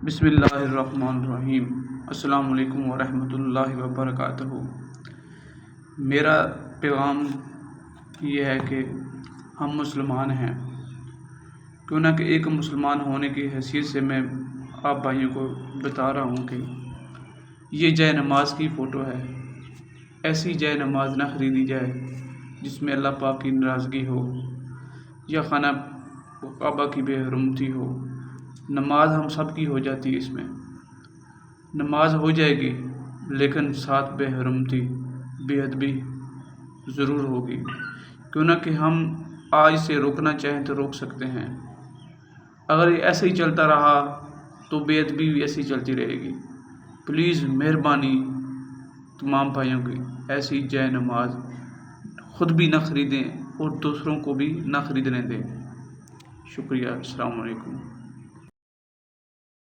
بسم اللہ الرحمن الرحیم۔ السلام علیکم ورحمۃ اللہ وبرکاتہ۔ میرا پیغام یہ ہے کہ ہم مسلمان ہیں، کیوں نہ کہ ایک مسلمان ہونے کی حیثیت سے میں آپ بھائیوں کو بتا رہا ہوں کہ یہ جائے نماز کی فوٹو ہے۔ ایسی جائے نماز نہ خریدی جائے جس میں اللہ پاک کی ناراضگی ہو یا خانہ کعبہ کی بے حرمتی ہو۔ نماز ہم سب کی ہو جاتی ہے، اس میں نماز ہو جائے گی، لیکن ساتھ بے حرمتی بے ادبی ضرور ہوگی۔ کیوں نہ کہ ہم آج سے روکنا چاہیں تو روک سکتے ہیں، اگر یہ ایسے ہی چلتا رہا تو بے ادبی بھی ایسی چلتی رہے گی۔ پلیز مہربانی تمام بھائیوں کی، ایسی جائے نماز خود بھی نہ خریدیں اور دوسروں کو بھی نہ خریدنے دیں۔ شکریہ۔ السلام علیکم۔